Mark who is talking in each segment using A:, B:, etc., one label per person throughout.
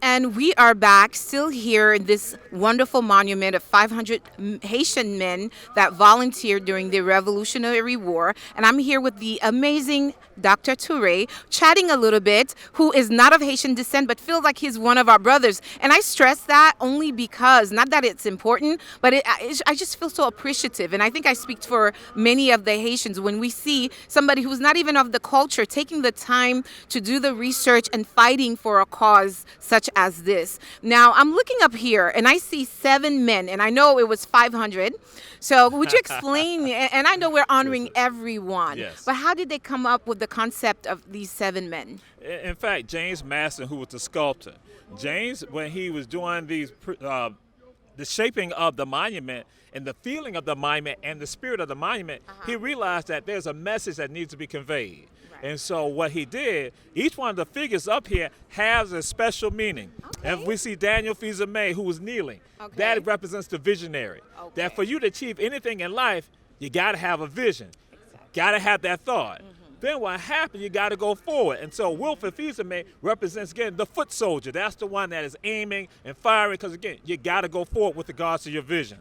A: And we are back, still here in this wonderful monument of 500 Haitian men that volunteered during the Revolutionary War. And I'm here with the amazing Dr. TOURE, chatting a little bit, who is not of Haitian descent, but feels like he's one of our brothers. And I stress that only because, not that it's important, but I just feel so appreciative. And I think I speak for many of the Haitians when we see somebody who's not even of the culture taking the time to do the research and fighting for a cause such as this. Now, I'm looking up here and I see 7 men, and I know it was 500. So would you explain, and I know we're honoring everyone,
B: Yes.
A: but how did they come up with the concept of these 7 men?
B: In fact, James Maston, who was the sculptor, James, when he was doing the shaping of the monument and the feeling of the monument and the spirit of the monument, he realized that there's a message that needs to be conveyed. And so what he did, each one of the figures up here has a special meaning. And we see Daniel Fils-Aimé, who was kneeling. That represents the visionary. That for you to achieve anything in life, you got to have a vision. Got to have that thought. Then what happened, you got to go forward. And so Wilfred Fils-Aimé represents, again, the foot soldier. That's the one that is aiming and firing because, again, you got to go forward with regards to your vision.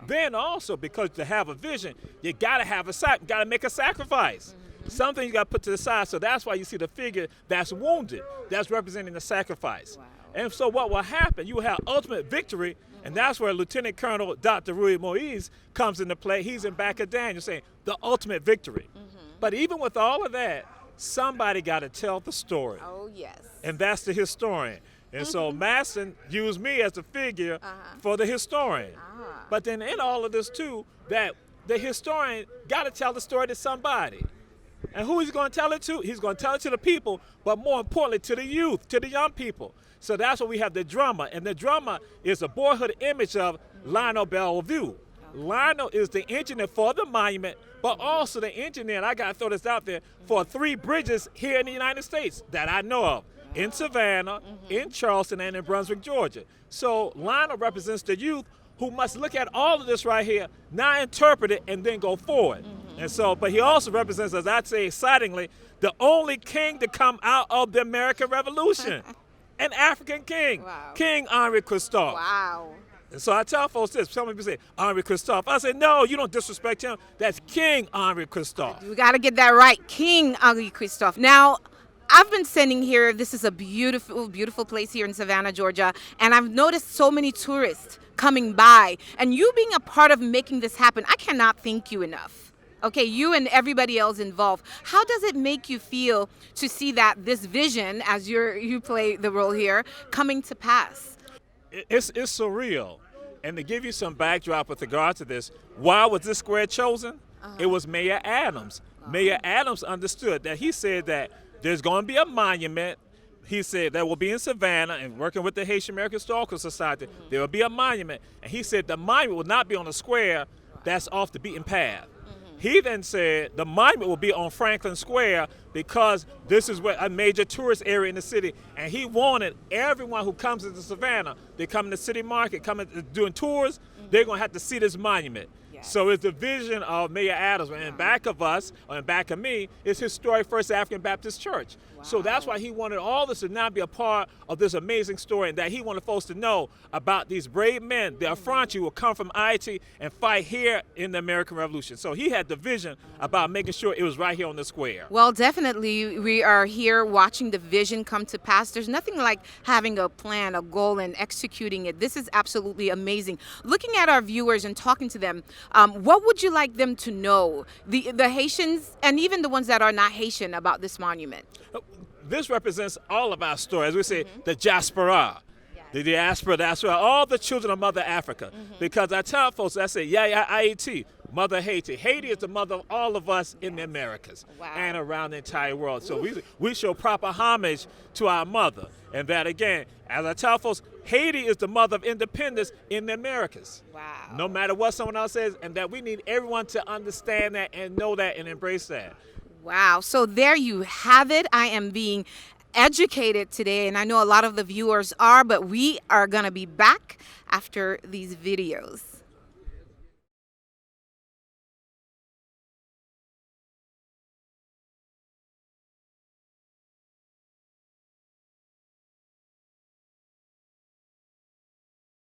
B: Then also, because to have a vision, you got to have got to make a sacrifice. Something you got to put to the side. So that's why you see the figure that's wounded. That's representing the sacrifice. And so what will happen, you will have ultimate victory, and that's where Lieutenant Colonel Dr. Rui Moise comes into play. He's in back of Daniel saying the ultimate victory. But even with all of that, somebody got to tell the story.
A: Oh, yes.
B: And that's the historian. And so Masson used me as the figure for the historian. But then in all of this too, that the historian got to tell the story to somebody. And who he's going to tell it to? He's going to tell it to the people, but more importantly to the youth, to the young people. So that's why we have the drummer. And the drummer is a boyhood image of Lionel Bellevue. Lionel is the engineer for the monument, but also the engineer, and I got to throw this out there, for 3 bridges here in the United States that I know of. In Savannah, in Charleston, and in Brunswick, Georgia. So Lionel represents the youth who must look at all of this right here, now interpret it, and then go forward. And so, but he also represents, as I'd say excitingly, the only king to come out of the American Revolution. An African king, King Henri Christophe.
A: Wow.
B: And so I tell folks this, some people say, Henri Christophe. I say, no, you don't disrespect him. That's King Henri Christophe.
A: We got to get that right. King Henri Christophe. Now, I've been sitting here. This is a beautiful, beautiful place here in Savannah, Georgia. And I've noticed so many tourists coming by. And you being a part of making this happen, I cannot thank you enough. Okay, you and everybody else involved. How does it make you feel to see that this vision, as you play the role here, coming to pass?
B: It's surreal. And to give you some backdrop with regard to this, why was this square chosen? It was Mayor Adams. Mayor Adams understood that. He said that there's going to be a monument. He said that will be in Savannah, and working with the Haitian American Historical Society, there will be a monument. And he said the monument will not be on a square that's off the beaten path. He then said the monument will be on Franklin Square because this is a major tourist area in the city, and he wanted everyone who comes into Savannah, they come in the city market, doing tours, they're going to have to see this monument. So it's the vision of Mayor Adams, and in back of us, or in back of me, is Historic First African Baptist Church. So that's why he wanted all this to now be a part of this amazing story, and that he wanted folks to know about these brave men, the Affranchi, who will come from Haiti and fight here in the American Revolution. So he had the vision about making sure it was right here on the square.
A: Well, definitely, we are here watching the vision come to pass. There's nothing like having a plan, a goal, and executing it. This is absolutely amazing. Looking at our viewers and talking to them, what would you like them to know, the Haitians and even the ones that are not Haitian, about this monument?
B: This represents all of our story. As we say, the diaspora. The diaspora, that's why all the children of Mother Africa. Because I tell folks, I say, Haiti, Mother Haiti. Haiti is the mother of all of us in the Americas and around the entire world. So we show proper homage to our mother. And that, again, as I tell folks, Haiti is the mother of independence in the Americas. No matter what someone else says, and that we need everyone to understand that and know that and embrace that.
A: Wow. So there you have it. I am being educated today, and I know a lot of the viewers are, but we are going to be back after these videos.